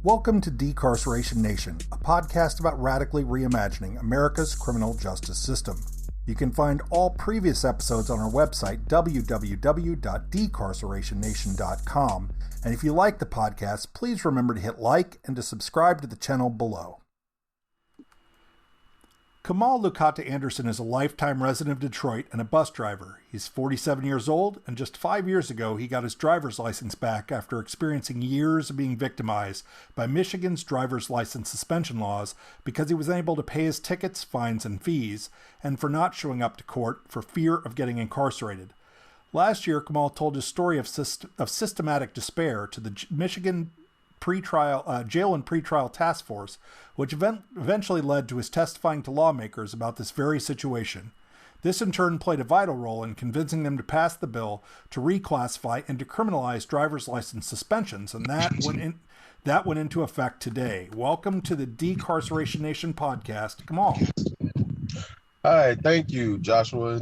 Welcome to Decarceration Nation, a podcast about radically reimagining America's criminal justice system. You can find all previous episodes on our website, www.decarcerationnation.com. And if you like the podcast, please remember to hit like and to subscribe to the channel below. Kamal Lukata Anderson is a lifetime resident of Detroit and a bus driver. He's 47 years old, and just 5 years ago, he got his driver's license back after experiencing years of being victimized by Michigan's driver's license suspension laws because he was unable to pay his tickets, fines, and fees, and for not showing up to court for fear of getting incarcerated. Last year, Kamal told his story of systematic despair to the Michigan jail and pretrial task force, which eventually led to his testifying to lawmakers about this very situation. This in turn played a vital role in convincing them to pass the bill to reclassify and decriminalize driver's license suspensions, and that went into effect today. Welcome to the Decarceration Nation podcast, Kamal. Hi, thank you, Joshua.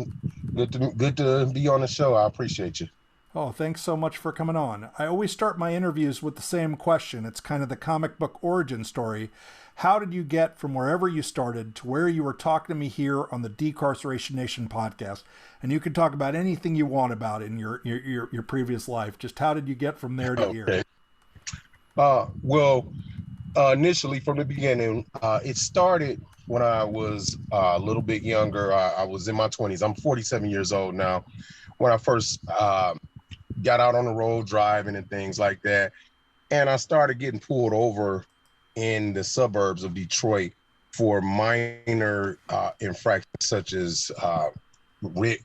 Good to be on the show. I appreciate you. Oh, thanks so much for coming on. I always start my interviews with the same question. It's kind of the comic book origin story. How did you get from wherever you started to where you were talking to me here on the Decarceration Nation podcast? And you can talk about anything you want about in your previous life. Just how did you get from there to here? Initially from the beginning, it started when I was a little bit younger. I was in my 20s. I'm 47 years old now. When I first got out on the road driving and things like that. And I started getting pulled over in the suburbs of Detroit for minor infractions, such as my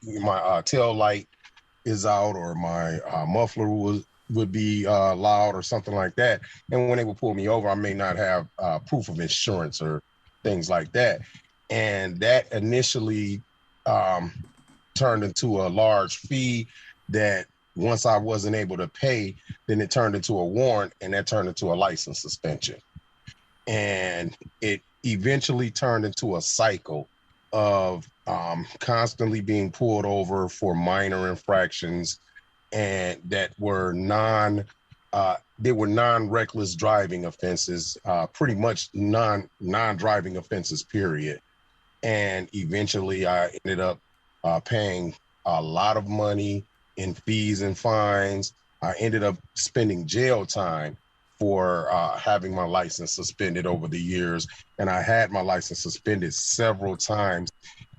tail light is out, or my muffler would be loud or something like that. And when they would pull me over, I may not have proof of insurance or things like that. And that initially turned into a large fee that once I wasn't able to pay, then it turned into a warrant, and that turned into a license suspension. And it eventually turned into a cycle of constantly being pulled over for minor infractions, and that were non-reckless driving offenses, pretty much non-driving offenses, period. And eventually I ended up paying a lot of money in fees and fines. I ended up spending jail time for having my license suspended over the years. And I had my license suspended several times.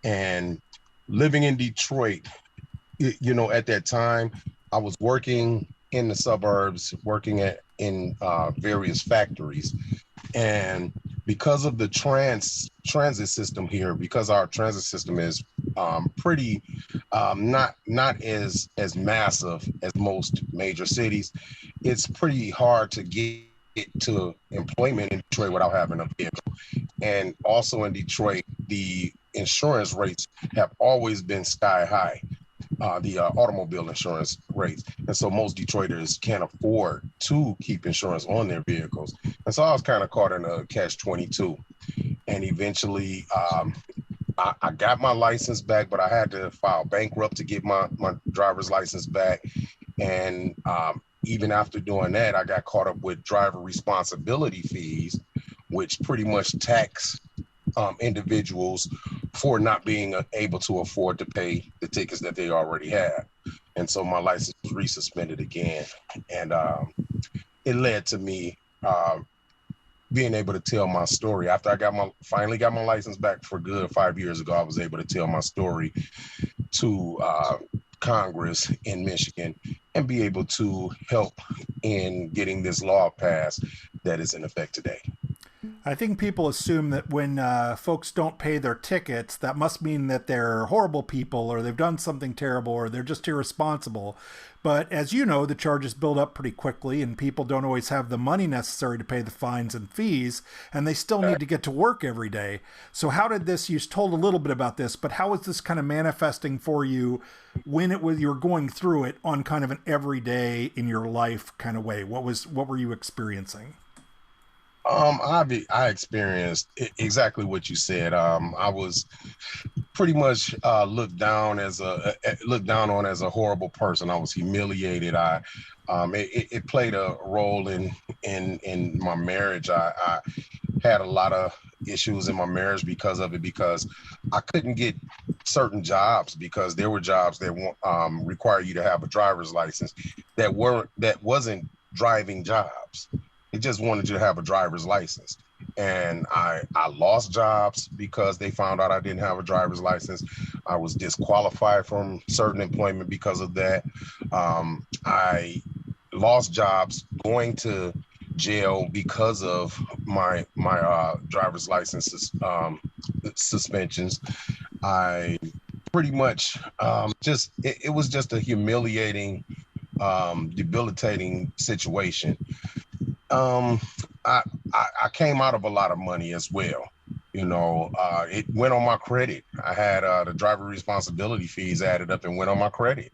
And living in Detroit, at that time, I was working in the suburbs, working in various factories. And because of the transit system here, because our transit system is pretty not as massive as most major cities, it's pretty hard to get to employment in Detroit without having a vehicle. And also in Detroit, the insurance rates have always been sky high, the automobile insurance rates. And so most Detroiters can't afford to keep insurance on their vehicles. And so I was kind of caught in a catch-22. And eventually I got my license back, but I had to file bankrupt to get my driver's license back. And even after doing that, I got caught up with driver responsibility fees, which pretty much tax individuals for not being able to afford to pay the tickets that they already had. And so my license was resuspended again. And it led to me being able to tell my story. After I finally got my license back for good 5 years ago, I was able to tell my story to Congress in Michigan and be able to help in getting this law passed that is in effect today. I think people assume that when folks don't pay their tickets, that must mean that they're horrible people, or they've done something terrible, or they're just irresponsible. But as you know, the charges build up pretty quickly, and people don't always have the money necessary to pay the fines and fees, and they still need to get to work every day. So how did this, you told a little bit about this, but how is this kind of manifesting for you when you were going through it on kind of an everyday in your life kind of way? What were you experiencing? I experienced exactly what you said. I was pretty much looked down on as a horrible person. I was humiliated. It played a role in my marriage. I had a lot of issues in my marriage because of it, because I couldn't get certain jobs because there were jobs that require you to have a driver's license that wasn't driving jobs. It just wanted you to have a driver's license. And I lost jobs because they found out I didn't have a driver's license. I was disqualified from certain employment because of that. I lost jobs going to jail because of my driver's license suspensions. I pretty much it was just a humiliating, debilitating situation. um I, I came out of a lot of money as well. It went on my credit. I had the driver responsibility fees added up and went on my credit,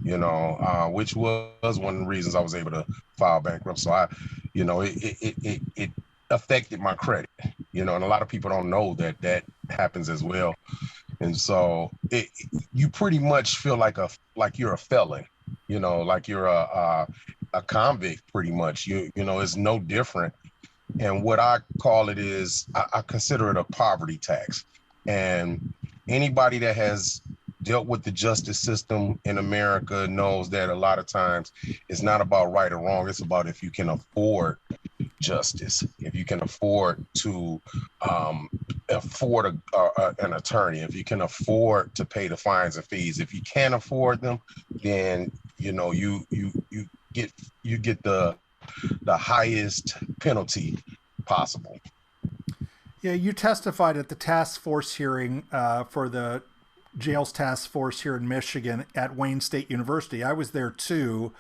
which was one of the reasons I was able to file bankrupt. So it affected my credit, and a lot of people don't know that happens as well. And so you pretty much feel like you're a felon, like you're a convict. Pretty much, it's no different. And what I call it is, I consider it a poverty tax. And anybody that has dealt with the justice system in America knows that a lot of times it's not about right or wrong. It's about if you can afford justice, if you can afford to afford an attorney, if you can afford to pay the fines and fees. If you can't afford them, then you get the highest penalty possible. Yeah, you testified at the task force hearing for the jails task force here in Michigan at Wayne State University. I was there too.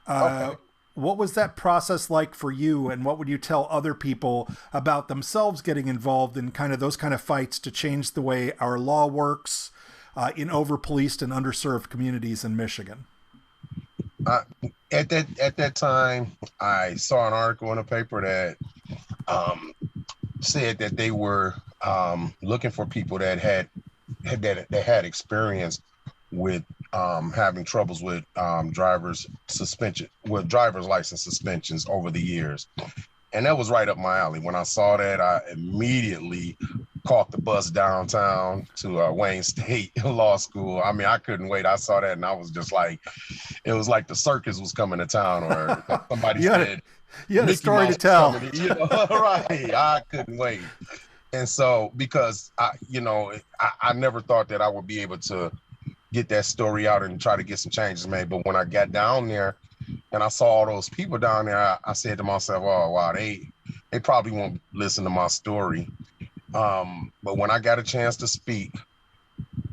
Okay. What was that process like for you, and what would you tell other people about themselves getting involved in kind of those kind of fights to change the way our law works in over-policed and underserved communities in Michigan? Uh, at that time, I saw an article in a paper that um, said that they were looking for people that had experience with having troubles with driver's license suspensions over the years. And that was right up my alley. When I saw that, I immediately caught the bus downtown to Wayne State Law School. I mean, I couldn't wait. I saw that and I was just like, it was like the circus was coming to town, or like somebody you had a, said you had a Mickey story to Mouse was tell. coming. Right. I couldn't wait. And so, because I never thought that I would be able to get that story out and try to get some changes made. But when I got down there and I saw all those people down there, I said to myself, oh, wow, they probably won't listen to my story. But when I got a chance to speak,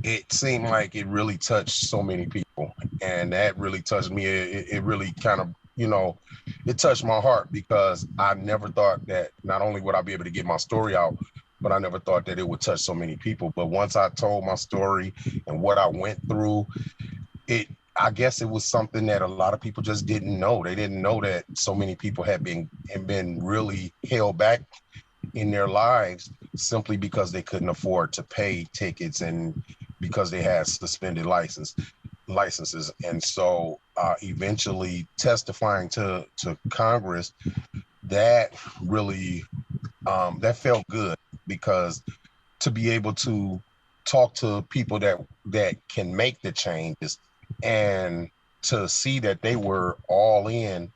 it seemed like it really touched so many people. And that really touched me. It really kind of, it touched my heart, because I never thought that not only would I be able to get my story out, but I never thought that it would touch so many people. But once I told my story and what I went through, I guess it was something that a lot of people just didn't know. They didn't know that so many people had been really held back in their lives simply because they couldn't afford to pay tickets and because they had suspended licenses. And so eventually testifying to Congress, that really that felt good, because to be able to talk to people that can make the changes, and to see that they were all in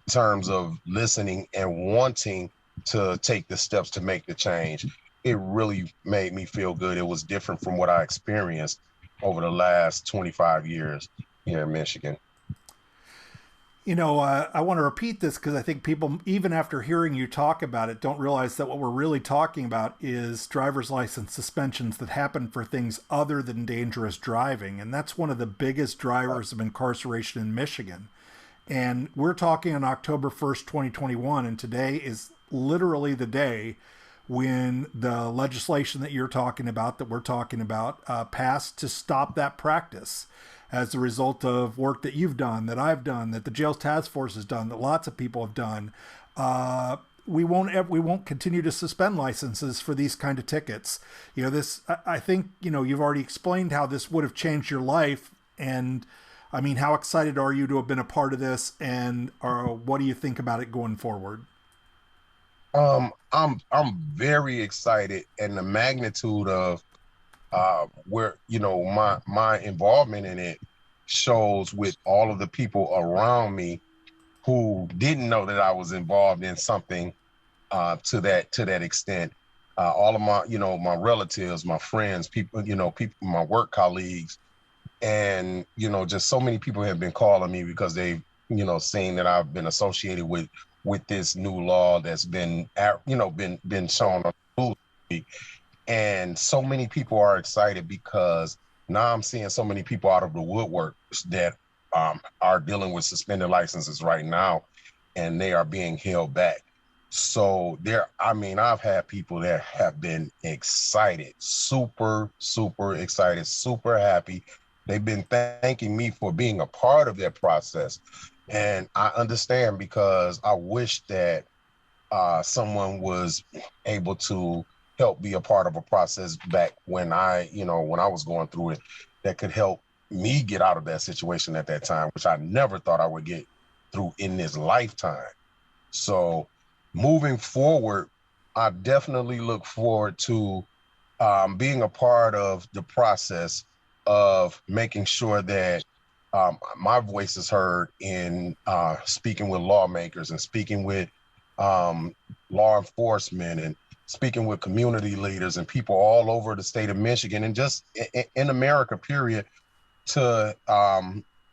terms of listening and wanting to take the steps to make the change, it really made me feel good. It was different from what I experienced over the last 25 years here in Michigan. I want to repeat this because I think people, even after hearing you talk about it, don't realize that what we're really talking about is driver's license suspensions that happen for things other than dangerous driving. And that's one of the biggest drivers of incarceration in Michigan. And we're talking on October 1st, 2021, and today is literally the day when the legislation that you're talking about, that we're talking about, passed to stop that practice as a result of work that you've done, that I've done, that the Jails Task Force has done, that lots of people have done. we won't continue to suspend licenses for these kind of tickets. You know, this, I think, you know, you've already explained how this would have changed your life. And I mean, how excited are you to have been a part of this, and what do you think about it going forward? I'm very excited, and the magnitude of where, you know, my involvement in it shows with all of the people around me who didn't know that I was involved in something to that extent. All of my, you know, my relatives, my friends, people, you know, people, my work colleagues, and, you know, just so many people have been calling me because they've, you know, seen that I've been associated with this new law that's been, you know, been shown on the news. And so many people are excited because now I'm seeing so many people out of the woodwork that are dealing with suspended licenses right now, and they are being held back. So I mean, I've had people that have been excited, super, super excited, super happy. They've been thanking me for being a part of that process. And I understand, because I wish that someone was able to help be a part of a process back when you know, when I was going through it, that could help me get out of that situation at that time, which I never thought I would get through in this lifetime. So moving forward, I definitely look forward to being a part of the process of making sure that my voice is heard in speaking with lawmakers and speaking with law enforcement and speaking with community leaders and people all over the state of Michigan and just in America, period, to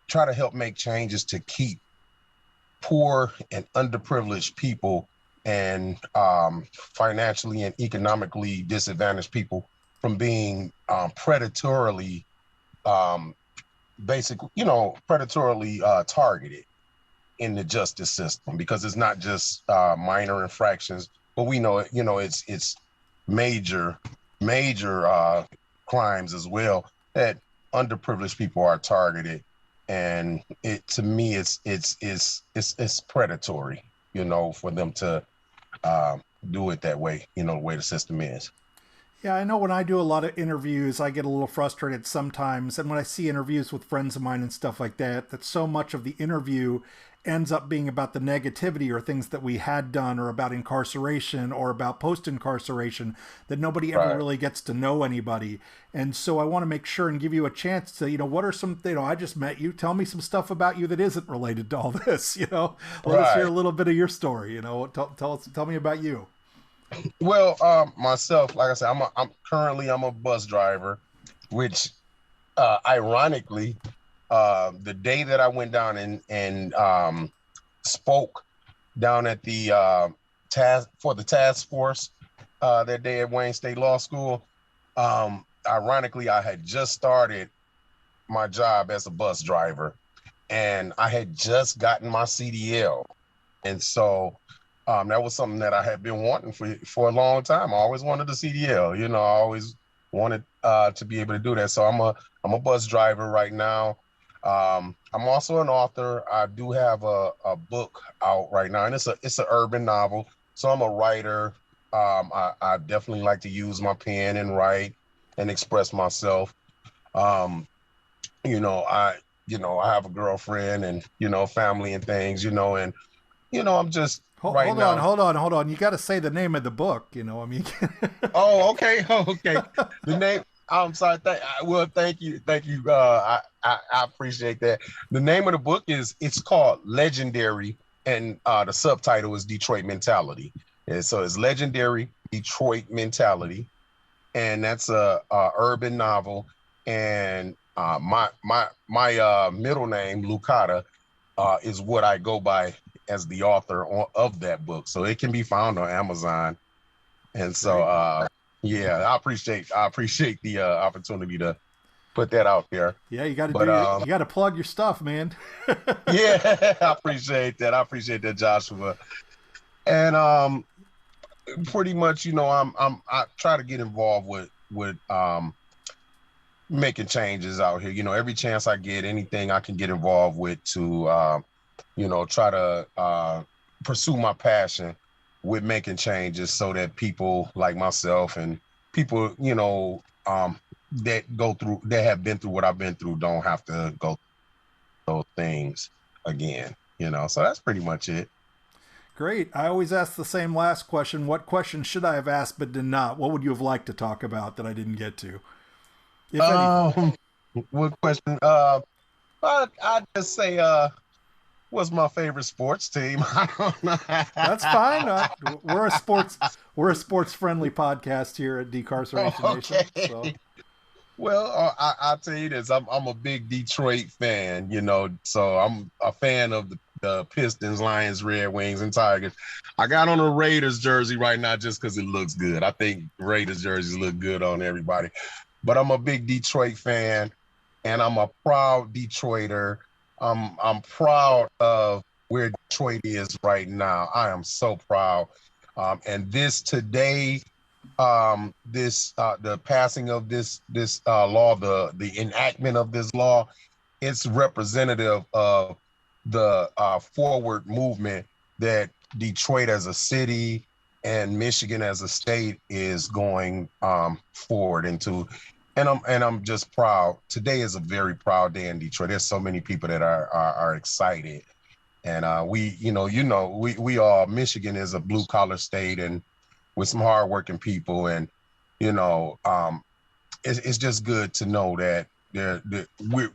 try to help make changes to keep poor and underprivileged people and financially and economically disadvantaged people from being predatorily, you know, predatorily targeted in the justice system, because it's not just minor infractions, but we know, you know, it's major crimes as well that underprivileged people are targeted. And to me, it's predatory, you know, for them to do it that way, you know, the way the system is. Yeah, I know when I do a lot of interviews, I get a little frustrated sometimes. And when I see interviews with friends of mine and stuff like that, that so much of the interview ends up being about the negativity or things that we had done, or about incarceration or about post incarceration, that nobody ever really gets to know anybody. And so I want to make sure and give you a chance to, you know, what are some, you know, I just met you, tell me some stuff about you that isn't related to all this, you know, let us hear a little bit of your story, you know, tell me about you. Well, myself, like I said, I'm currently a bus driver, which ironically, the day that I went down and spoke down at the task force that day at Wayne State Law School, ironically, I had just started my job as a bus driver, and I had just gotten my CDL, and so that was something that I had been wanting for a long time. I always wanted a CDL, you know. I always wanted to be able to do that. So I'm a bus driver right now. I'm also an author. I do have a book out right now, and it's an urban novel. So I'm a writer. I definitely like to use my pen and write and express myself. Um, I have a girlfriend and, you know, family and things, you know, and, you know, I'm just right now. Hold on. You got to say the name of the book, you know, I mean. Oh, okay. Okay. The name, I'm sorry. Well, thank you. Thank you. I appreciate that. The name of the book it's called Legendary, and the subtitle is Detroit Mentality. And so it's Legendary Detroit Mentality, and that's a urban novel. And my middle name, Lukata, is what I go by as the author of that book. So it can be found on Amazon. And so, yeah, I appreciate the opportunity to put that out there. Yeah, you got to you got to plug your stuff, man. Yeah, I appreciate that. I appreciate that, Joshua. And pretty much, you know, I try to get involved with making changes out here. You know, every chance I get, anything I can get involved with to you know, try to pursue my passion with making changes so that people like myself and people, that have been through what I've been through don't have to go through those things again, So that's pretty much it. Great. I always ask the same last question. What question should I have asked but did not? What would you have liked to talk about that I didn't get to? If anything. What question? I'd just say, what's my favorite sports team? I don't know. That's fine. We're a sports friendly podcast here at Decarceration Nation. Okay. So. Well, I'll tell you this. I'm a big Detroit fan, so I'm a fan of the Pistons, Lions, Red Wings, and Tigers. I got on a Raiders jersey right now just because it looks good. I think Raiders jerseys look good on everybody. But I'm a big Detroit fan, and I'm a proud Detroiter. I'm proud of where Detroit is right now. I am so proud. And this today, the passing of this law, the enactment of this law, it's representative of the forward movement that Detroit as a city and Michigan as a state is going forward into. And I'm just proud. Today is a very proud day in Detroit. There's so many people that are excited. And we all, Michigan is a blue collar state and with some hardworking people. And, it's just good to know that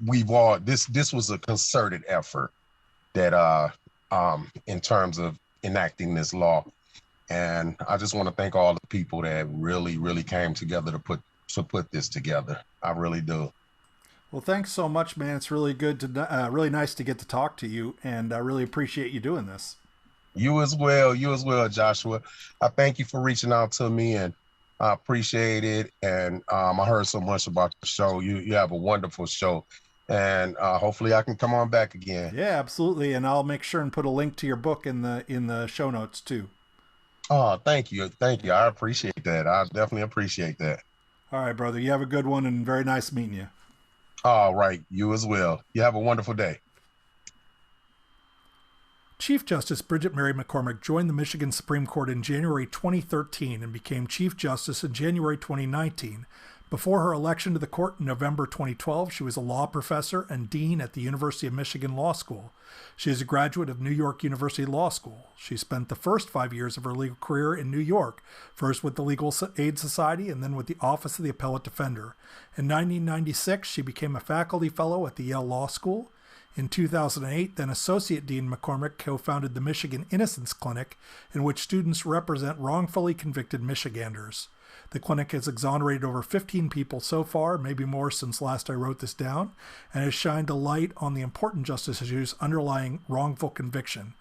we've all, this was a concerted effort that in terms of enacting this law. And I just want to thank all the people that really, really came together to put this together. I really do. Well, thanks so much, man. It's really good to, really nice to get to talk to you, and I really appreciate you doing this. You as well, Joshua. I thank you for reaching out to me, and I appreciate it. And I heard so much about the show. You have a wonderful show, and hopefully I can come on back again. Yeah, absolutely. And I'll make sure and put a link to your book in the show notes too. Oh, thank you. I appreciate that. I definitely appreciate that. All right, brother. You have a good one, and very nice meeting you. All right. You as well. You have a wonderful day. Chief Justice Bridget Mary McCormack joined the Michigan Supreme Court in January 2013 and became Chief Justice in January 2019. Before her election to the court in November 2012, she was a law professor and dean at the University of Michigan Law School. She is a graduate of New York University Law School. She spent the first 5 years of her legal career in New York, first with the Legal Aid Society and then with the Office of the Appellate Defender. In 1996, she became a faculty fellow at the Yale Law School. In 2008, then Associate Dean McCormack co-founded the Michigan Innocence Clinic, in which students represent wrongfully convicted Michiganders. The clinic has exonerated over 15 people so far, maybe more since last I wrote this down, and has shined a light on the important justice issues underlying wrongful conviction.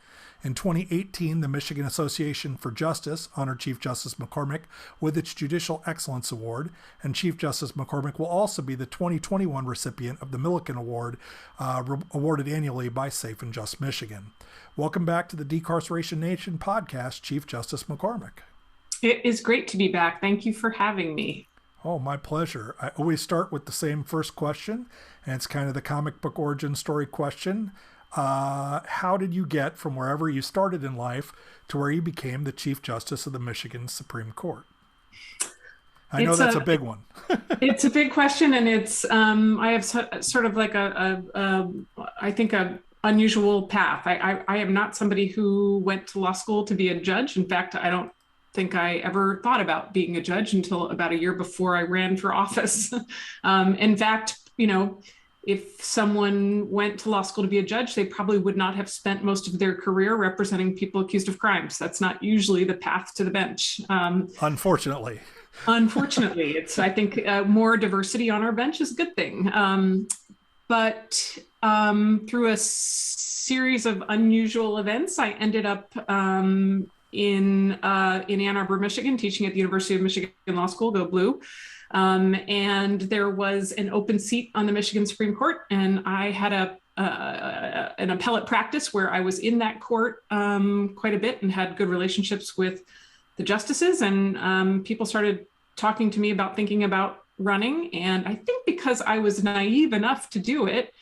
In 2018, the Michigan Association for Justice honored Chief Justice McCormack with its Judicial Excellence Award, and Chief Justice McCormack will also be the 2021 recipient of the Milliken Award, awarded annually by Safe and Just Michigan. Welcome back to the Decarceration Nation podcast, Chief Justice McCormack. It is great to be back. Thank you for having me. Oh, my pleasure. I always start with the same first question, and it's kind of the comic book origin story question. How did you get from wherever you started in life to where you became the Chief Justice of the Michigan Supreme Court? I know that's a big one. It's a big question, and it's I have sort of like I think a unusual path. I am not somebody who went to law school to be a judge. In fact, I don't think I ever thought about being a judge until about a year before I ran for office. In fact, if someone went to law school to be a judge, they probably would not have spent most of their career representing people accused of crimes. That's not usually the path to the bench. Unfortunately. It's, I think, more diversity on our bench is a good thing. But through a series of unusual events, I ended up in Ann Arbor, Michigan, teaching at the University of Michigan Law School, go Blue. And there was an open seat on the Michigan Supreme Court, and I had an appellate practice where I was in that court quite a bit and had good relationships with the justices, and people started talking to me about thinking about running. And I think because I was naive enough to do it,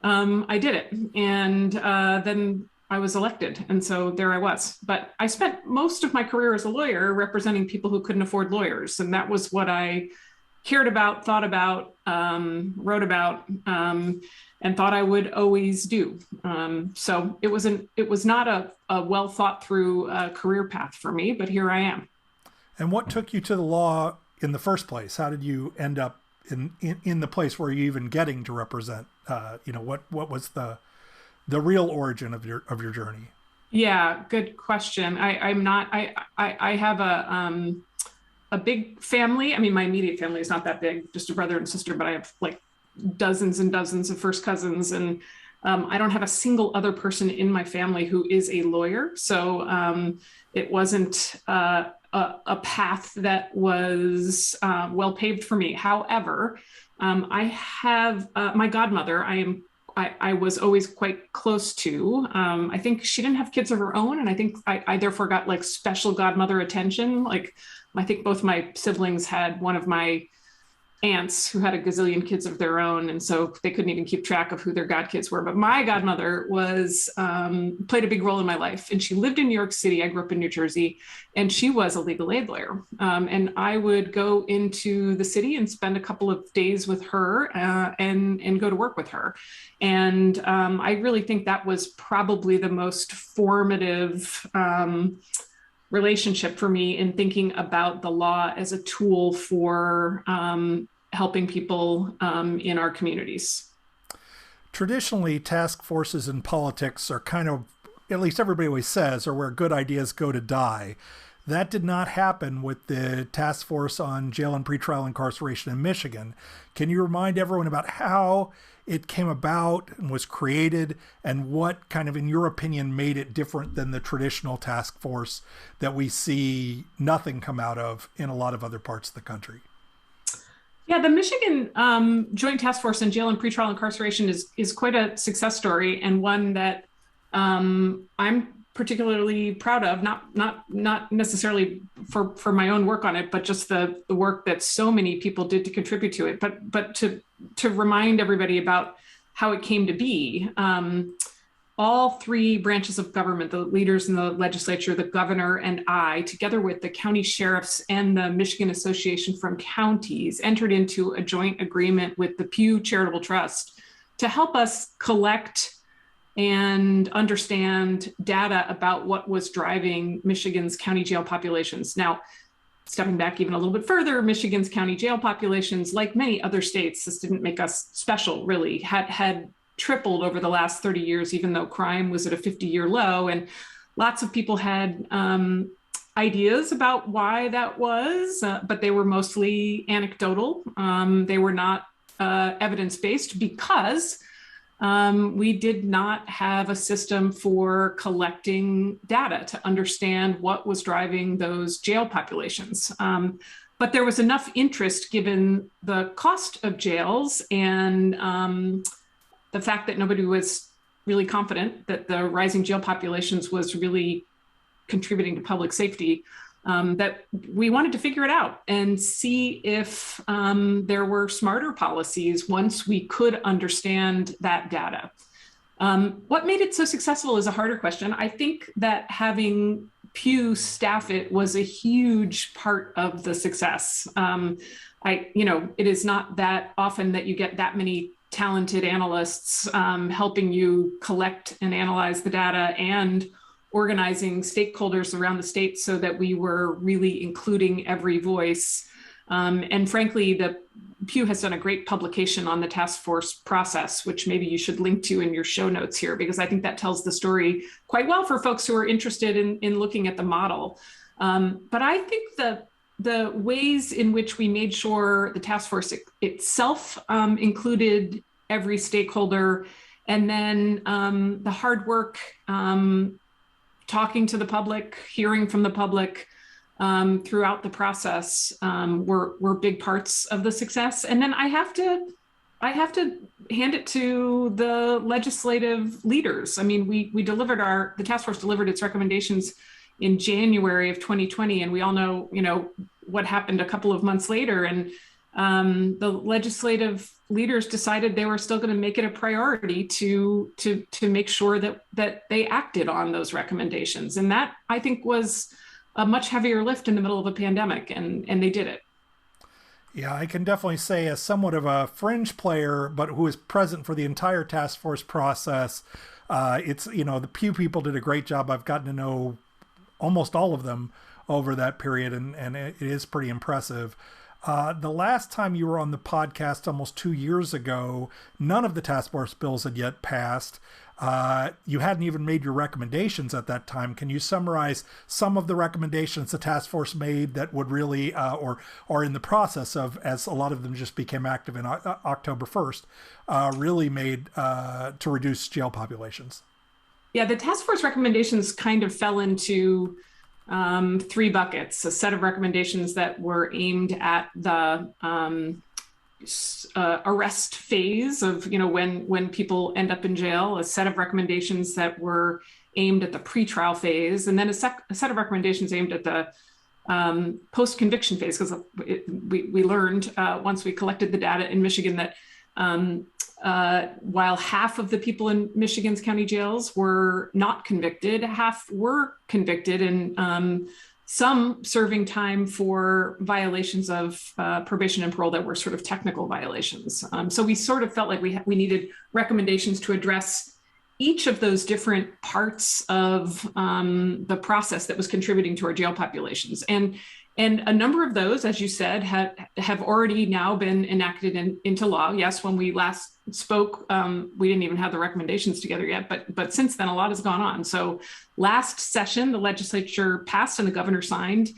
I did it. And then I was elected. And so there I was. But I spent most of my career as a lawyer representing people who couldn't afford lawyers. And that was what I cared about, thought about, wrote about, and thought I would always do. So it was not a well thought through career path for me, but here I am. And what took you to the law in the first place? How did you end up in the place where you're even getting to represent? What was the real origin of your journey? Yeah, good question. I have a big family. I mean, my immediate family is not that big, just a brother and sister, but I have like dozens and dozens of first cousins. And I don't have a single other person in my family who is a lawyer. So it wasn't a path that was well paved for me. However, I have my godmother. I was always quite close to. I think she didn't have kids of her own, and I think I therefore got like special godmother attention. Like I think both my siblings had one of my aunts who had a gazillion kids of their own, and so they couldn't even keep track of who their godkids were. But my godmother was played a big role in my life, and she lived in New York City. I grew up in New Jersey, and she was a legal aid lawyer. And I would go into the city and spend a couple of days with her and go to work with her. And I really think that was probably the most formative relationship for me in thinking about the law as a tool for helping people in our communities. Traditionally, task forces in politics are kind of, at least everybody always says, are where good ideas go to die. That did not happen with the task force on jail and pretrial incarceration in Michigan. Can you remind everyone about how it came about and was created, and what kind of, in your opinion, made it different than the traditional task force that we see nothing come out of in a lot of other parts of the country? Yeah, the Michigan Joint Task Force on Jail and Pretrial Incarceration is quite a success story, and one that I'm particularly proud of, not necessarily for my own work on it, but just the work that so many people did to contribute to it. But to remind everybody about how it came to be, all three branches of government, the leaders in the legislature, the governor, and I, together with the county sheriffs and the Michigan Association from Counties, entered into a joint agreement with the Pew Charitable Trust to help us collect and understand data about what was driving Michigan's county jail populations. Now, stepping back even a little bit further, Michigan's county jail populations, like many other states, this didn't make us special really, had tripled over the last 30 years, even though crime was at a 50-year low. And lots of people had ideas about why that was, but they were mostly anecdotal. They were not evidence-based because we did not have a system for collecting data to understand what was driving those jail populations. But there was enough interest given the cost of jails and the fact that nobody was really confident that the rising jail populations was really contributing to public safety, that we wanted to figure it out and see if there were smarter policies once we could understand that data. What made it so successful is a harder question. I think that having Pew staff it was a huge part of the success. It is not that often that you get that many talented analysts helping you collect and analyze the data and organizing stakeholders around the state so that we were really including every voice. And frankly, the Pew has done a great publication on the task force process, which maybe you should link to in your show notes here, because I think that tells the story quite well for folks who are interested in looking at the model. But I think the ways in which we made sure the task force itself included every stakeholder, and then the hard work, talking to the public, hearing from the public throughout the process were big parts of the success. And then I have to hand it to the legislative leaders. I mean, the task force delivered its recommendations in January of 2020, and we all know, what happened a couple of months later. And the legislative leaders decided they were still going to make it a priority to make sure that they acted on those recommendations. And that, I think, was a much heavier lift in the middle of a pandemic, and they did it. Yeah, I can definitely say, as somewhat of a fringe player, but who was present for the entire task force process, it's, the Pew people did a great job. I've gotten to know almost all of them over that period, and it is pretty impressive. The last time you were on the podcast, almost 2 years ago, none of the task force bills had yet passed. You hadn't even made your recommendations at that time. Can you summarize some of the recommendations the task force made that would really, or in the process of, as a lot of them just became active in October 1st, really made to reduce jail populations? Yeah, the task force recommendations kind of fell into three buckets: a set of recommendations that were aimed at the arrest phase of, when people end up in jail, a set of recommendations that were aimed at the pretrial phase, and then a set of recommendations aimed at the post-conviction phase, because we learned once we collected the data in Michigan that while half of the people in Michigan's county jails were not convicted, half were convicted, and some serving time for violations of probation and parole that were sort of technical violations. So we sort of felt like we needed recommendations to address each of those different parts of the process that was contributing to our jail populations. And a number of those, as you said, have already now been enacted into law. Yes, when we last spoke, we didn't even have the recommendations together yet, but since then, a lot has gone on. So last session, the legislature passed and the governor signed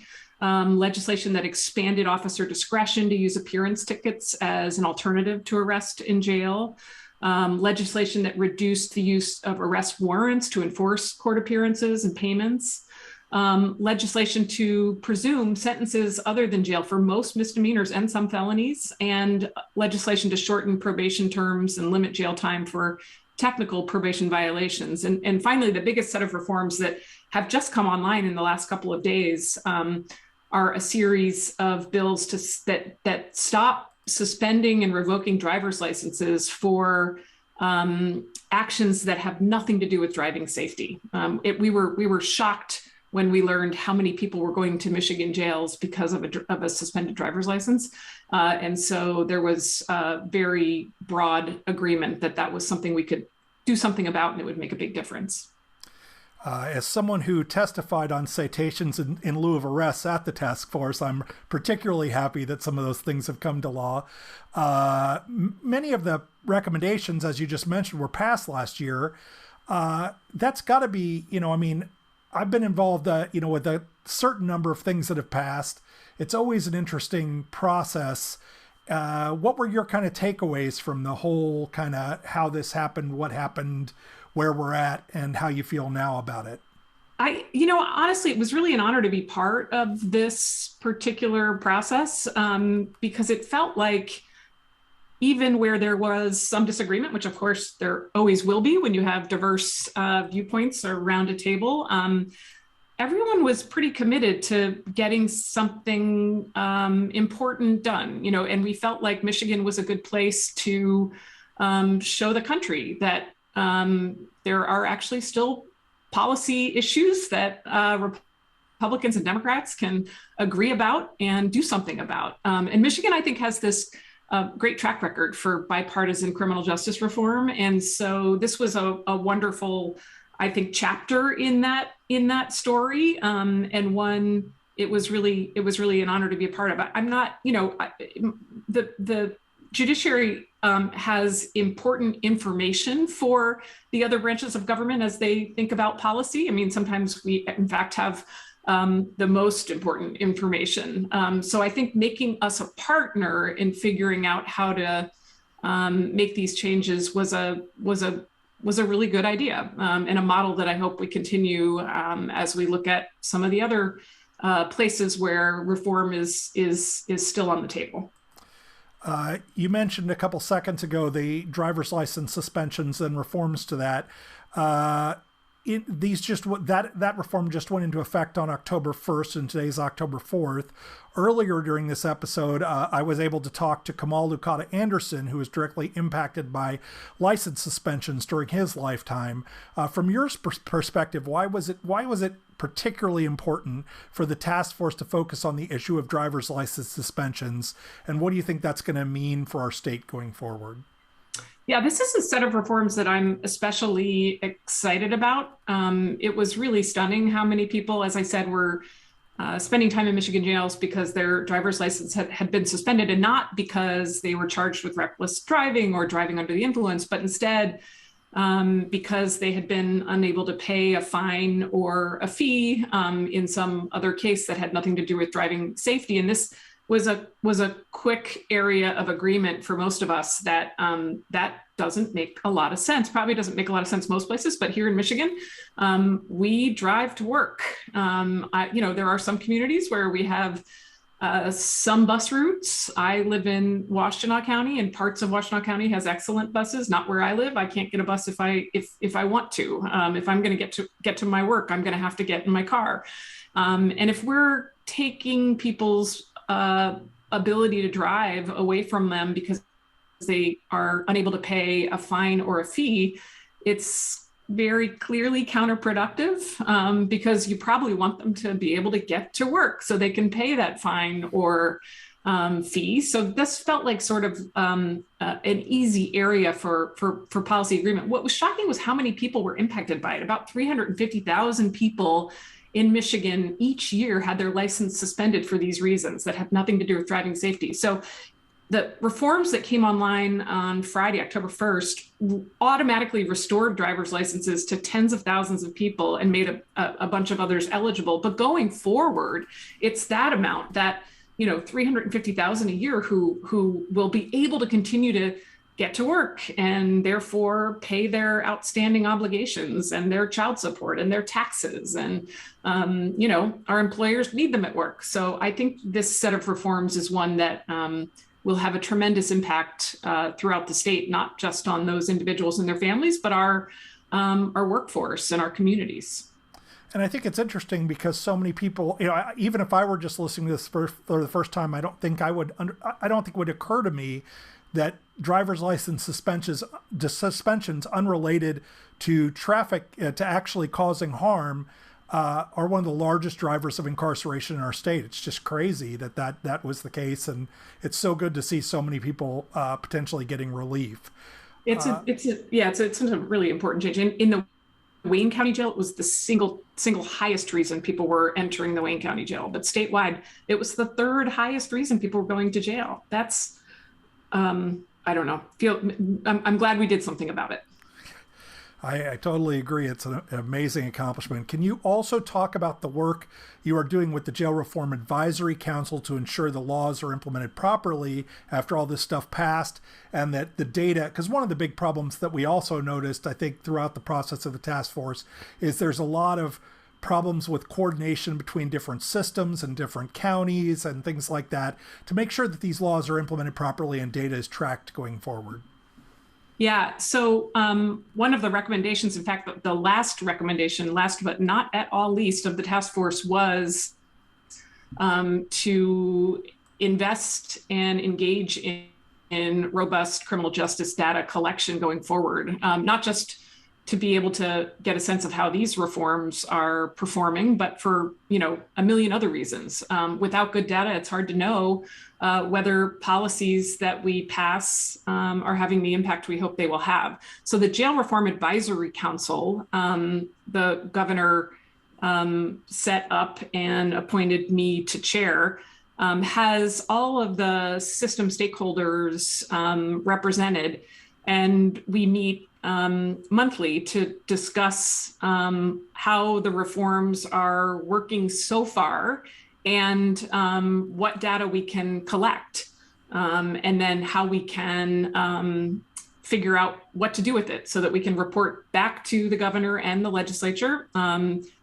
legislation that expanded officer discretion to use appearance tickets as an alternative to arrest in jail. Legislation that reduced the use of arrest warrants to enforce court appearances and payments. Legislation to presume sentences other than jail for most misdemeanors and some felonies, and legislation to shorten probation terms and limit jail time for technical probation violations. And finally, the biggest set of reforms that have just come online in the last couple of days are a series of bills that stop suspending and revoking driver's licenses for actions that have nothing to do with driving safety. We were shocked when we learned how many people were going to Michigan jails because of a suspended driver's license. And so there was a very broad agreement that was something we could do something about, and it would make a big difference. As someone who testified on citations in lieu of arrests at the task force, I'm particularly happy that some of those things have come to law. Many of the recommendations, as you just mentioned, were passed last year. That's got to be, I've been involved, with a certain number of things that have passed. It's always an interesting process. What were your kind of takeaways from the whole kind of how this happened, what happened, where we're at, and how you feel now about it? Honestly, it was really an honor to be part of this particular process because it felt like, even where there was some disagreement, which of course there always will be when you have diverse viewpoints around a table, everyone was pretty committed to getting something important done, and we felt like Michigan was a good place to show the country that there are actually still policy issues that Republicans and Democrats can agree about and do something about. And Michigan, I think, has this great track record for bipartisan criminal justice reform. And so this was a wonderful, I think, chapter in that story, and one it was really an honor to be a part of. I'm not, the judiciary has important information for the other branches of government as they think about policy. I mean, sometimes we, in fact, have the most important information. So I think making us a partner in figuring out how to make these changes was a really good idea, and a model that I hope we continue as we look at some of the other places where reform is still on the table. You mentioned a couple seconds ago the driver's license suspensions and reforms to that. that reform just went into effect on October 1st, and today's October 4th. Earlier during this episode, I was able to talk to Kamal Lukata Anderson, who was directly impacted by license suspensions during his lifetime. From your perspective, why was it particularly important for the task force to focus on the issue of driver's license suspensions, and what do you think that's going to mean for our state going forward? Yeah, this is a set of reforms that I'm especially excited about. It was really stunning how many people, as I said, were spending time in Michigan jails because their driver's license had been suspended, and not because they were charged with reckless driving or driving under the influence, but instead because they had been unable to pay a fine or a fee in some other case that had nothing to do with driving safety. And this was a quick area of agreement for most of us that that doesn't make a lot of sense. Probably doesn't make a lot of sense most places, but here in Michigan, we drive to work. There are some communities where we have some bus routes. I live in Washtenaw County, and parts of Washtenaw County has excellent buses. Not where I live. I can't get a bus if I want to. If I'm going to get to my work, I'm going to have to get in my car. And if we're taking people's ability to drive away from them because they are unable to pay a fine or a fee, it's very clearly counterproductive because you probably want them to be able to get to work so they can pay that fine or fee. So this felt like sort of an easy area for policy agreement. What was shocking was how many people were impacted by it. About 350,000 people in Michigan each year had their license suspended for these reasons that have nothing to do with driving safety. So the reforms that came online on Friday, October 1st, automatically restored driver's licenses to tens of thousands of people and made a bunch of others eligible. But going forward, it's that amount, that 350,000 a year who will be able to continue to get to work and therefore pay their outstanding obligations and their child support and their taxes. And, our employers need them at work. So I think this set of reforms is one that will have a tremendous impact throughout the state, not just on those individuals and their families, but our workforce and our communities. And I think it's interesting because so many people, even if I were just listening to this for the first time, I don't think it would occur to me that driver's license suspensions unrelated to traffic, to actually causing harm, are one of the largest drivers of incarceration in our state. It's just crazy that was the case, and it's so good to see so many people potentially getting relief. It's a really important change. In the Wayne County Jail, it was the single highest reason people were entering the Wayne County Jail, but statewide, it was the third highest reason people were going to jail. That's I don't know. I'm glad we did something about it. I totally agree. It's an amazing accomplishment. Can you also talk about the work you are doing with the Jail Reform Advisory Council to ensure the laws are implemented properly after all this stuff passed, and that the data, because one of the big problems that we also noticed, I think, throughout the process of the task force is there's a lot of problems with coordination between different systems and different counties and things like that to make sure that these laws are implemented properly and data is tracked going forward. Yeah, so one of the recommendations, in fact, the last recommendation, last but not at all least of the task force, was to invest and engage in robust criminal justice data collection going forward, not just to be able to get a sense of how these reforms are performing, but for a million other reasons. Without good data, it's hard to know whether policies that we pass are having the impact we hope they will have. So the Jail Reform Advisory Council, the governor set up and appointed me to chair, has all of the system stakeholders represented, and we meet monthly to discuss how the reforms are working so far and what data we can collect, and then how we can figure out what to do with it so that we can report back to the governor and the legislature,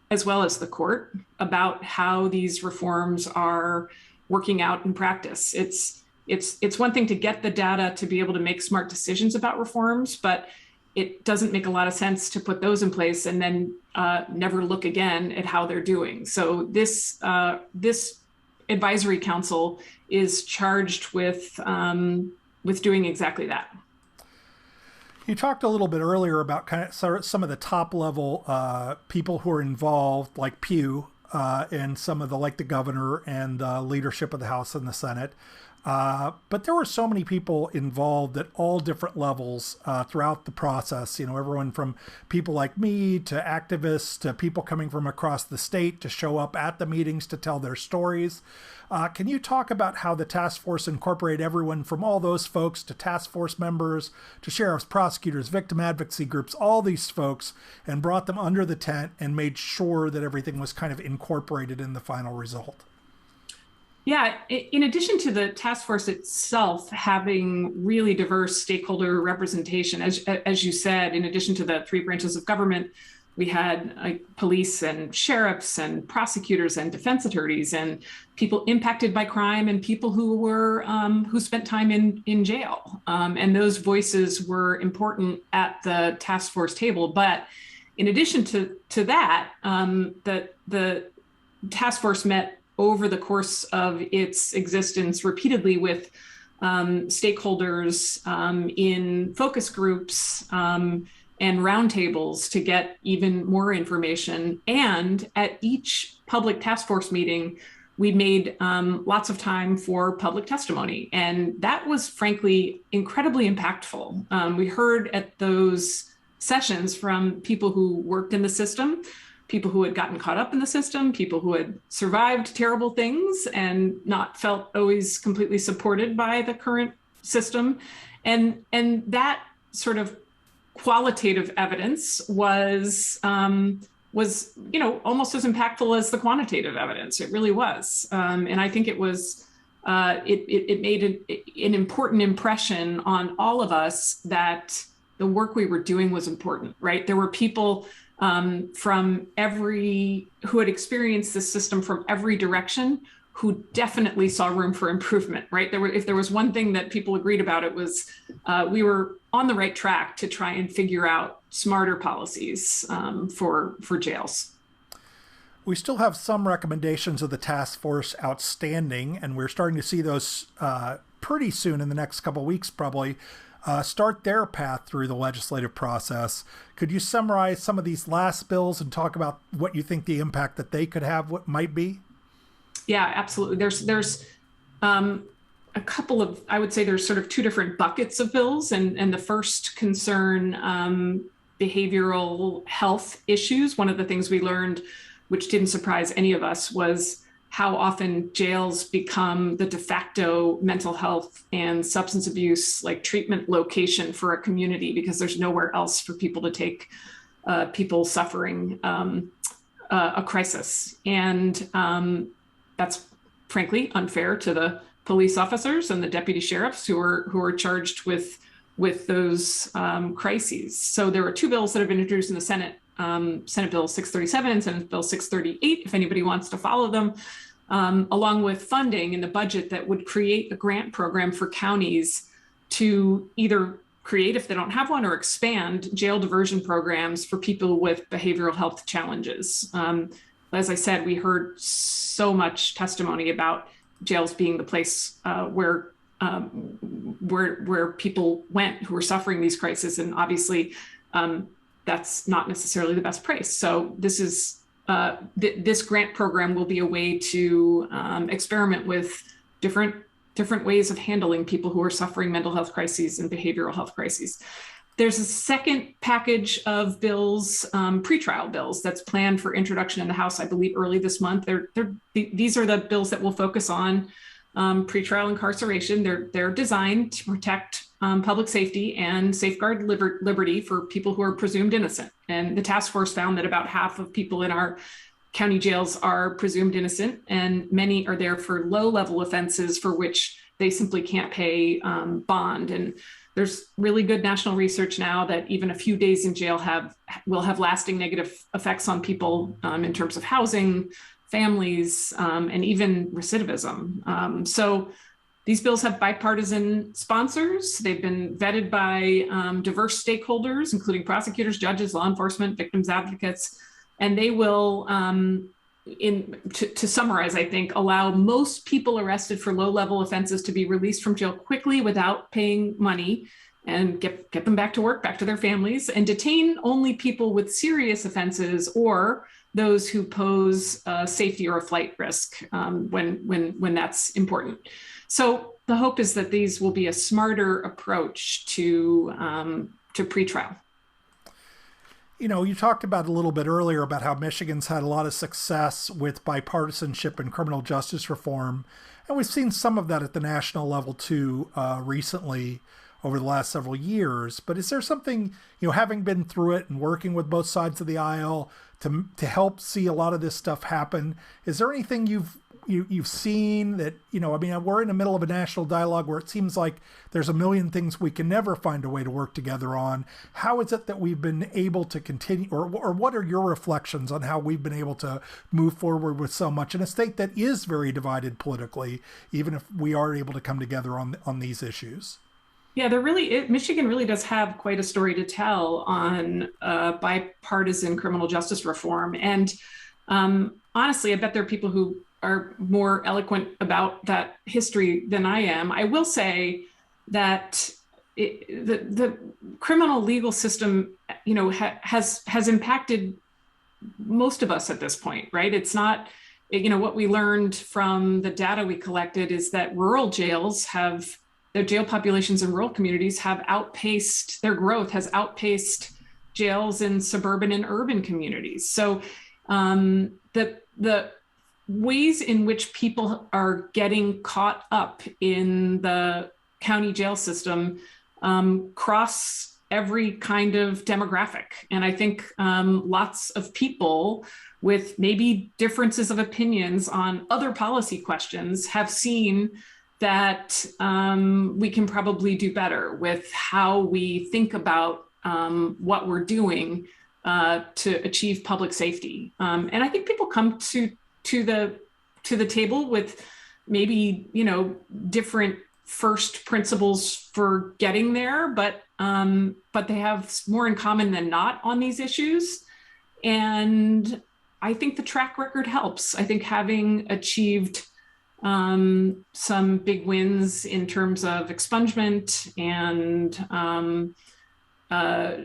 as well as the court, about how these reforms are working out in practice. It's one thing to get the data to be able to make smart decisions about reforms, but it doesn't make a lot of sense to put those in place and then never look again at how they're doing. So this advisory council is charged with doing exactly that. You talked a little bit earlier about kind of some of the top level people who are involved, like Pew, and some of the governor and leadership of the House and the Senate. But there were so many people involved at all different levels throughout the process. Everyone from people like me to activists to people coming from across the state to show up at the meetings to tell their stories. Can you talk about how the task force incorporated everyone from all those folks to task force members, to sheriffs, prosecutors, victim advocacy groups, all these folks, and brought them under the tent and made sure that everything was kind of incorporated in the final result? Yeah, in addition to the task force itself having really diverse stakeholder representation, as you said, in addition to the three branches of government, we had police and sheriffs and prosecutors and defense attorneys and people impacted by crime and people who were who spent time in jail. And those voices were important at the task force table. But in addition to that, the task force met over the course of its existence repeatedly with stakeholders in focus groups and roundtables to get even more information. And at each public task force meeting, we made lots of time for public testimony. And that was frankly incredibly impactful. We heard at those sessions from people who worked in the system, people who had gotten caught up in the system, people who had survived terrible things and not felt always completely supported by the current system. And that sort of qualitative evidence was almost as impactful as the quantitative evidence. It really was. And I think it was, it made an important impression on all of us that the work we were doing was important, right? There were people who had experienced this system from every direction, who definitely saw room for improvement, right? If there was one thing that people agreed about, it was we were on the right track to try and figure out smarter policies for jails. We still have some recommendations of the task force outstanding, and we're starting to see those pretty soon in the next couple of weeks, probably. Start their path through the legislative process. Could you summarize some of these last bills and talk about what you think the impact that they could have, what might be? Yeah, absolutely. There's a couple of, I would say there's sort of two different buckets of bills, and the first concern behavioral health issues. One of the things we learned, which didn't surprise any of us, was how often jails become the de facto mental health and substance abuse treatment location for a community, because there's nowhere else for people to take people suffering a crisis. And that's frankly unfair to the police officers and the deputy sheriffs who are charged with those crises. So there are two bills that have been introduced in the Senate, Senate Bill 637 and Senate Bill 638, if anybody wants to follow them, along with funding in the budget that would create a grant program for counties to either create, if they don't have one, or expand jail diversion programs for people with behavioral health challenges. As I said, we heard so much testimony about jails being the place where people went who were suffering these crises, and obviously that's not necessarily the best place. So this is this grant program will be a way to experiment with different ways of handling people who are suffering mental health crises and behavioral health crises. There's a second package of bills, pretrial bills, that's planned for introduction in the House, I believe, early this month. These are the bills that will focus on pretrial incarceration. They're designed to protect public safety and safeguard liberty for people who are presumed innocent. And the task force found that about half of people in our county jails are presumed innocent, and many are there for low-level offenses for which they simply can't pay bond. And there's really good national research now that even a few days in jail will have lasting negative effects on people in terms of housing, families, and even recidivism. So These bills have bipartisan sponsors. They've been vetted by diverse stakeholders, including prosecutors, judges, law enforcement, victims advocates, and they will, to summarize, I think, allow most people arrested for low-level offenses to be released from jail quickly without paying money, and get them back to work, back to their families, and detain only people with serious offenses or those who pose safety or a flight risk when that's important. So the hope is that these will be a smarter approach to pretrial. You know, you talked about a little bit earlier about how Michigan's had a lot of success with bipartisanship and criminal justice reform, and we've seen some of that at the national level too recently over the last several years. But is there something, you know, having been through it and working with both sides of the aisle to help see a lot of this stuff happen, is there anything you've seen that, you know, I mean, we're in the middle of a national dialogue where it seems like there's a million things we can never find a way to work together on. How is it that we've been able to continue, or what are your reflections on how we've been able to move forward with so much in a state that is very divided politically, even if we are able to come together on these issues? Yeah, Michigan really does have quite a story to tell on bipartisan criminal justice reform. And honestly, I bet there are people who are more eloquent about that history than I am. I will say that the criminal legal system, you know, has impacted most of us at this point, right? It's not, you know, what we learned from the data we collected is that rural jails their jail populations in rural communities their growth has outpaced jails in suburban and urban communities. So the ways in which people are getting caught up in the county jail system cross every kind of demographic. And I think lots of people with maybe differences of opinions on other policy questions have seen that we can probably do better with how we think about what we're doing to achieve public safety. And I think people come to the table with maybe, you know, different first principles for getting there, but they have more in common than not on these issues. And I think the track record helps. I think having achieved some big wins in terms of expungement and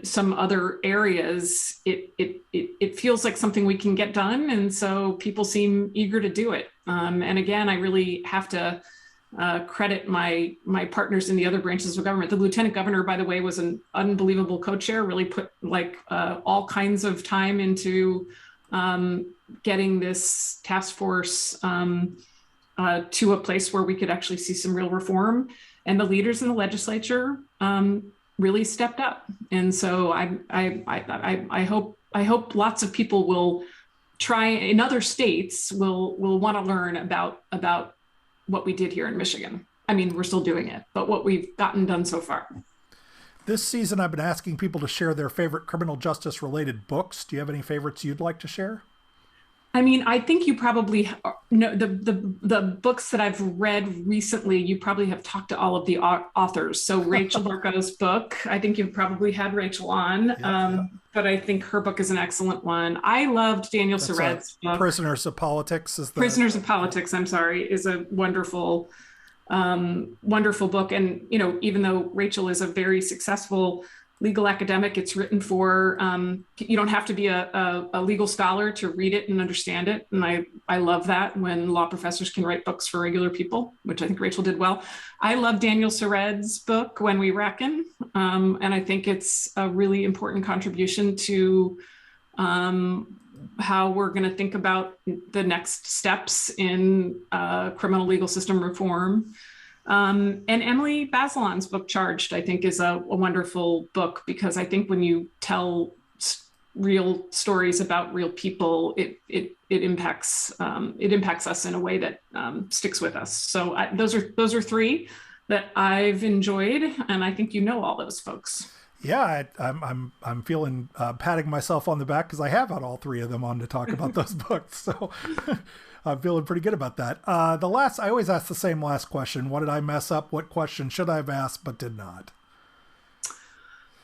some other areas, it feels like something we can get done. And so people seem eager to do it. And again, I really have to credit my partners in the other branches of government. The lieutenant governor, by the way, was an unbelievable co-chair, really put all kinds of time into getting this task force to a place where we could actually see some real reform. And the leaders in the legislature really stepped up. And so I hope lots of people will try in other states will want to learn about what we did here in Michigan. I mean, we're still doing it, but what we've gotten done so far. This season, I've been asking people to share their favorite criminal justice related books. Do you have any favorites you'd like to share? I mean, I think you probably know the books that I've read recently, you probably have talked to all of the authors. So Rachel Lurko's book, I think you've probably had Rachel on, but I think her book is an excellent one. I loved Daniel Surratt's book. Prisoners of Politics. Prisoners of Politics, I'm sorry, is a wonderful, wonderful book. And, you know, even though Rachel is a very successful legal academic, it's written for, you don't have to be a legal scholar to read it and understand it. And I love that when law professors can write books for regular people, which I think Rachel did well. I love Daniel Surratt's book, When We Reckon. And I think it's a really important contribution to how we're going to think about the next steps in criminal legal system reform. And Emily Bazelon's book, Charged, I think is a wonderful book, because I think when you tell real stories about real people, it impacts us in a way that sticks with us. So those are three that I've enjoyed, and I think you know all those folks. Yeah, I'm feeling patting myself on the back because I have had all three of them on to talk about those books. So I'm feeling pretty good about that. I always ask the same last question. What did I mess up? What question should I have asked but did not?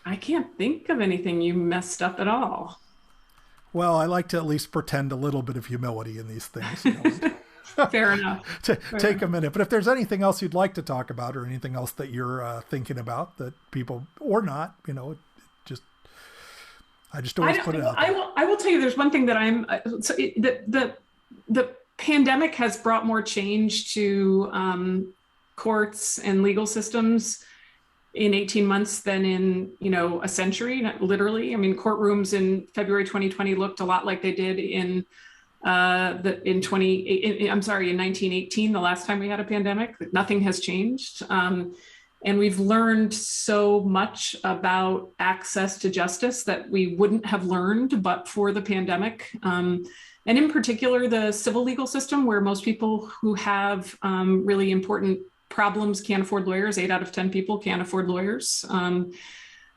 I can't think of anything you messed up at all. Well, I like to at least pretend a little bit of humility in these things. You know? Fair enough. Take a minute. But if there's anything else you'd like to talk about or anything else that you're thinking about that people or not, you know, I just always put it out there. I will tell you, there's one thing that the pandemic has brought more change to courts and legal systems in 18 months than in, a century, literally. I mean, courtrooms in February 2020 looked a lot like they did in 1918, the last time we had a pandemic. Nothing has changed. And we've learned so much about access to justice that we wouldn't have learned but for the pandemic. And in particular, the civil legal system, where most people who have really important problems can't afford lawyers. 8 out of 10 people can't afford lawyers.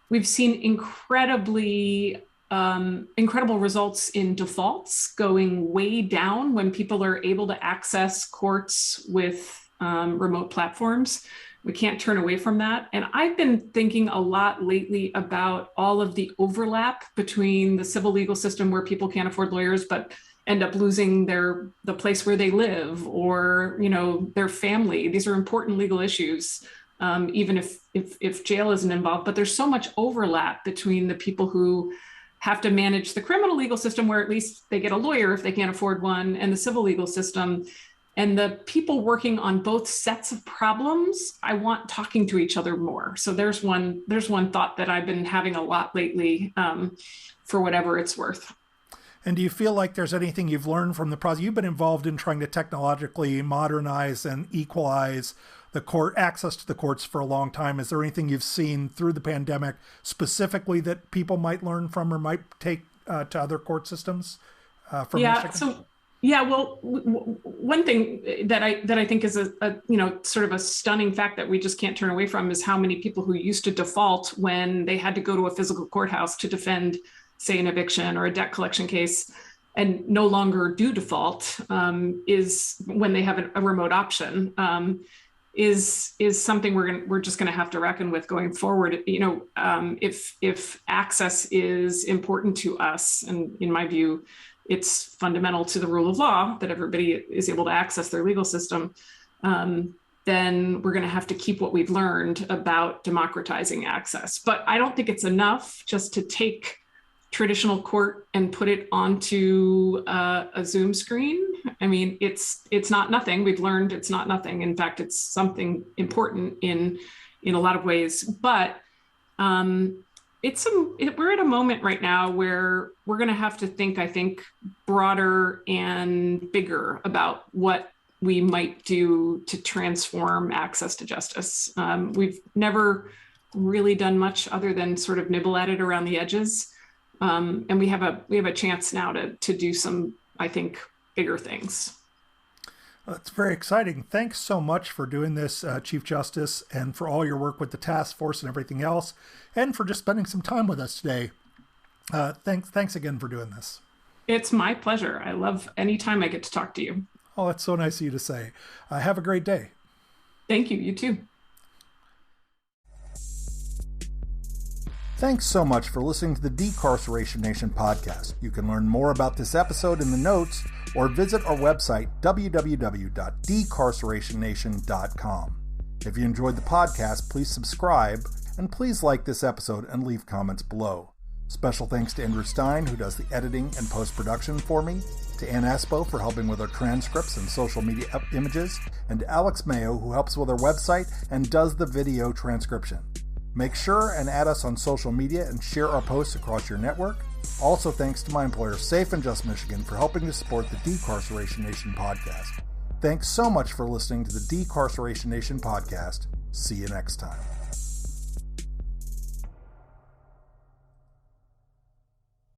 We've seen incredible results in defaults going way down when people are able to access courts with remote platforms. We can't turn away from that. And I've been thinking a lot lately about all of the overlap between the civil legal system, where people can't afford lawyers but end up losing the place where they live, or their family. These are important legal issues, even if jail isn't involved. But there's so much overlap between the people who have to manage the criminal legal system, where at least they get a lawyer if they can't afford one, and the civil legal system. And the people working on both sets of problems, I want talking to each other more. So there's one thought that I've been having a lot lately, for whatever it's worth. And do you feel like there's anything you've learned from the process? You've been involved in trying to technologically modernize and equalize the court access to the courts for a long time. Is there anything you've seen through the pandemic specifically that people might learn from or might take to other court systems from Michigan? One thing that I think is a sort of a stunning fact that we just can't turn away from is how many people who used to default when they had to go to a physical courthouse to defend, say, an eviction or a debt collection case, and no longer do default, is when they have a remote option, is something we're just going to have to reckon with going forward. If access is important to us, and in my view, it's fundamental to the rule of law that everybody is able to access their legal system, then we're going to have to keep what we've learned about democratizing access. But I don't think it's enough just to take traditional court and put it onto a Zoom screen. I mean, it's not nothing. We've learned it's not nothing. In fact, it's something important in a lot of ways. But we're at a moment right now where we're going to have to think, I think, broader and bigger about what we might do to transform access to justice. We've never really done much other than sort of nibble at it around the edges. And we have a chance now to do some, I think, bigger things. Well, that's very exciting. Thanks so much for doing this, Chief Justice, and for all your work with the task force and everything else, and for just spending some time with us today. Thanks again for doing this. It's my pleasure. I love any time I get to talk to you. Oh, that's so nice of you to say. Have a great day. Thank you. You too. Thanks so much for listening to the Decarceration Nation podcast. You can learn more about this episode in the notes or visit our website, www.decarcerationnation.com. If you enjoyed the podcast, please subscribe and please like this episode and leave comments below. Special thanks to Andrew Stein, who does the editing and post-production for me, to Ann Aspo for helping with our transcripts and social media images, and to Alex Mayo, who helps with our website and does the video transcription. Make sure and add us on social media and share our posts across your network. Also, thanks to my employer, Safe and Just Michigan, for helping to support the Decarceration Nation podcast. Thanks so much for listening to the Decarceration Nation podcast. See you next time.